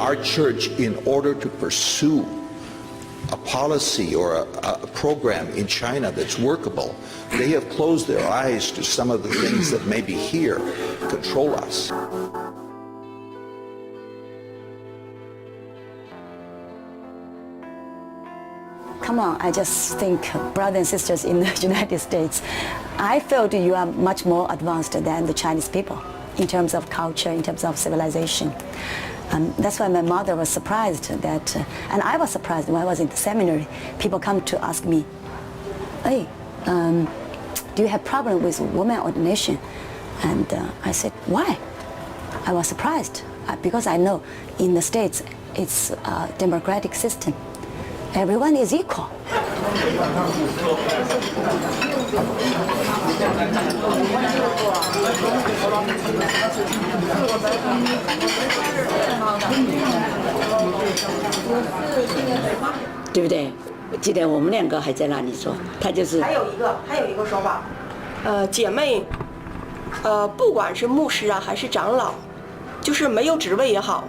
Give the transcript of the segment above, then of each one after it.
our church, in order to pursue a policy or a program in China that's workable, they have closed their eyes to some of the things that maybe here control us. Come on, I just think, brothers and sisters in the United States, I felt you are much more advanced than the Chinese people in terms of culture, in terms of civilization. That's why my mother was surprised that, and I was surprised when I was in the seminary. People come to ask me, hey, do you have problem with women ordination? And I said, why? I was surprised because I know in the States it's a democratic system. Everyone is equal. 对不对？记得我们两个还在那里说，他就是。还有一个说法，姐妹，不管是牧师啊还是长老，就是没有职位也好，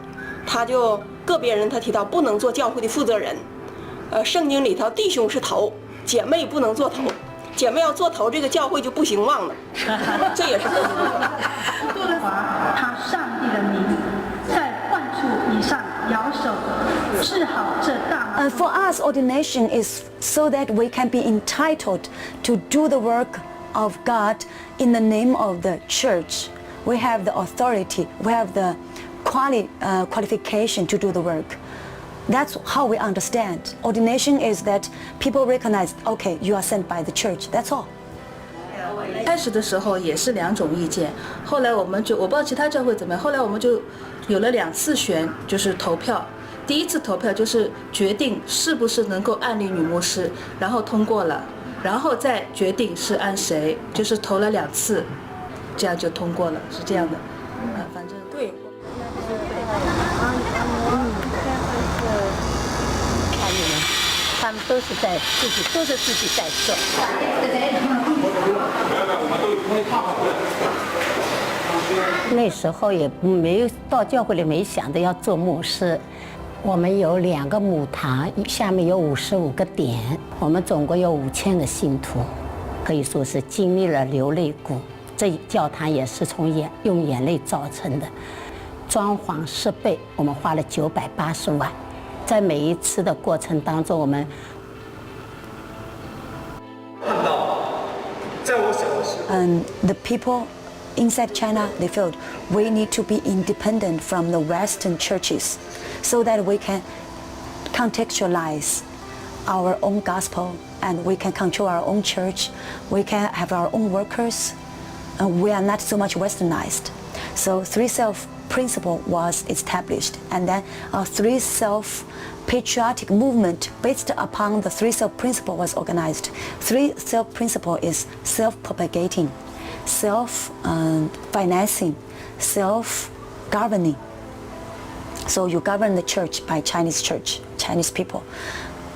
他就个别人他提到不能做教会的负责人。圣经里头弟兄是头，姐妹不能做头，姐妹要做头，这个教会就不兴旺了。这也是不能的。他上帝的名，在万处以上摇手，治好这大。For us, ordination is so that we can be entitled to do the work of God in the name of the church. We have the authority, we have the qualification to do the work. That's how we understand. Ordination is that people recognize, okay, you are sent by the church. That's all. 开始的时候也是两种意见，后来我们就我不知道其他教会怎么样，后来我们就有了2次选，就是投票。第一次投票就是决定是不是能够按立女牧师，然后通过了，然后再决定是按谁，就是投了2次，这样就通过了，是这样的。反正对。他们都是自己在做。那时候也没有到教会里，没想着要做牧师。我们有2个母堂，下面有55个点，我们总共有5000个信徒，可以说是经历了流泪谷。这教堂也是用眼泪造成的，装潢设备我们花了980万。在每一次的过程当中，我们看到，在我小的时候， the people inside China, they felt we need to be independent from the Western churches so that we can contextualize our own gospel and we can control our own church, we can have our own workers, and we are not so much westernized. So three self principle was established, and then a three self patriotic movement based upon the three self principle was organized. Three self principle is self-propagating, self-financing, self-governing. So you govern the church by Chinese people.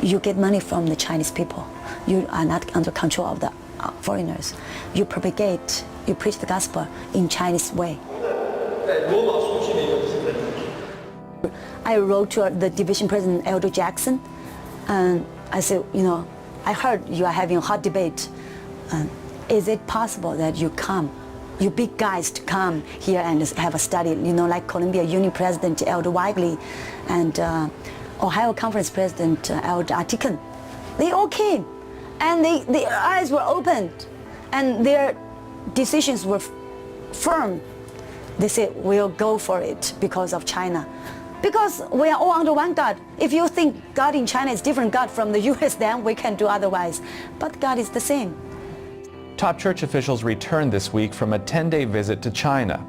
You get money from the Chinese people. You are not under control of the foreigners. You propagate, you preach the gospel in Chinese way. I wrote to the division president, Elder Jackson, and I said, I heard you are having a hot debate. Is it possible that you big guys to come here and have a study, like Columbia Uni President Elder Wigley and Ohio Conference President Elder Atikan. They all came, and their eyes were opened, and their decisions were firm. They said, we'll go for it because of China. Because we are all under one God. If you think God in China is different God from the US, then we can do otherwise. But God is the same. Top church officials returned this week from a 10-day visit to China.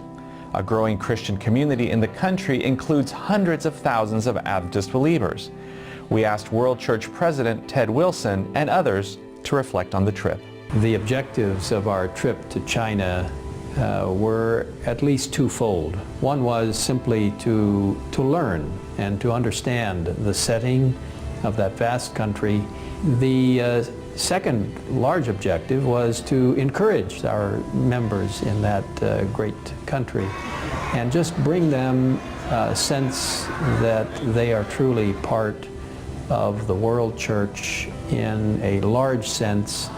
A growing Christian community in the country includes hundreds of thousands of Adventist believers. We asked World Church President Ted Wilson and others to reflect on the trip. The objectives of our trip to China were at least twofold. One was simply to learn and to understand the setting of that vast country. The second large objective was to encourage our members in that great country and just bring them sense that they are truly part of the world church in a large sense,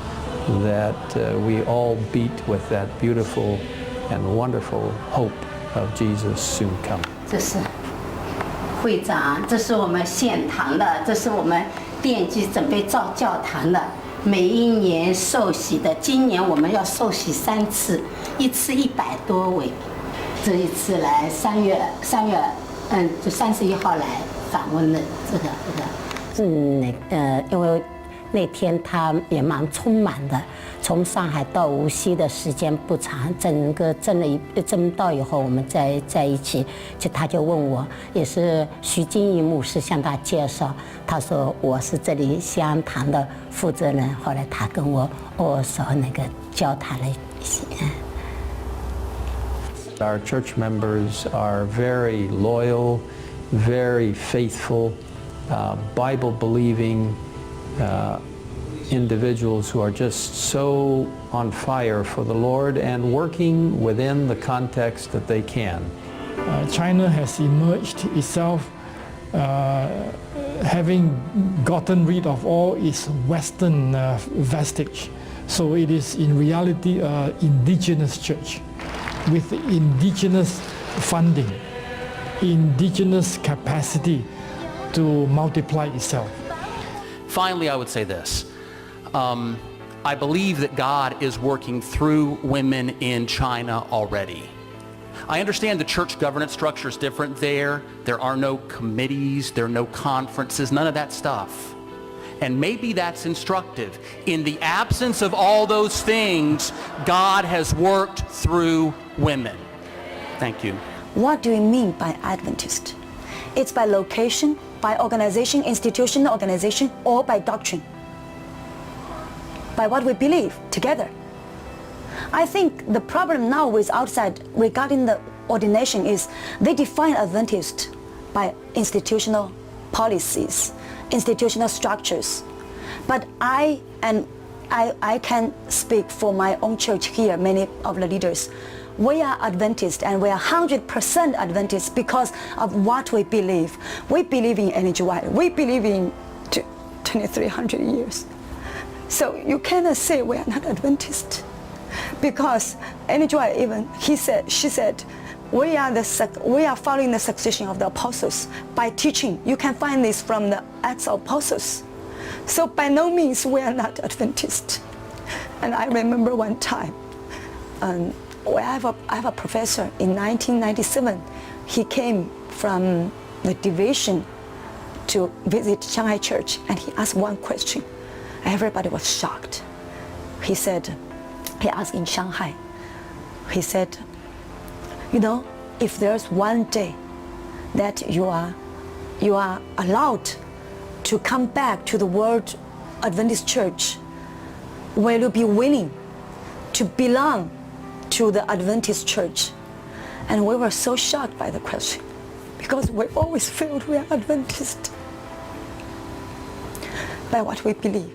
that we all beat with that beautiful and wonderful hope of Jesus soon coming. 这是会长，这是我们献堂的，这是我们奠基准备造教堂的。每一年受洗的，今年我们要受洗3次，一次100多位。这一次来3月，就31号来访问的这个，因为那天他也蛮匆忙的，从上海到无锡的时间不长，整个证到以后，我们在一起，他就问我，也是徐金义牧师向他介绍，他说我是这里西安堂的负责人，后来他跟我握手那个交谈了一些。Our church members are very loyal, very faithful, Bible-believing individuals who are just so on fire for the Lord and working within the context that they can. China has emerged itself, having gotten rid of all its Western vestige. So it is in reality an indigenous church with indigenous funding, indigenous capacity to multiply itself. Finally, I would say this. I believe that God is working through women in China already. I understand the church governance structure is different there. There are no committees, there are no conferences, none of that stuff. And maybe that's instructive. In the absence of all those things, God has worked through women. Thank you. What do you mean by Adventist? It's by location, by organization, institutional organization, or by doctrine? By what we believe together. I think the problem now with outside regarding the ordination is they define Adventist by institutional policies, institutional structures. But I can speak for my own church here, many of the leaders. We are Adventist and we are 100% Adventist because of what we believe. We believe in energy wide. We believe in 2,300 years. So you cannot say we are not Adventist, because energy wide even she said, we are following the succession of the apostles by teaching. You can find this from the Acts of Apostles. So by no means we are not Adventist. And I remember one time, I have a professor in 1997. He came from the division to visit Shanghai Church, and he asked one question. Everybody was shocked. He asked in Shanghai, he said, you know, if there's one day that you are allowed to come back to the World Adventist Church, will you be willing to belong to the Adventist Church? And we were so shocked by the question, because we always felt we are Adventist by what we believe.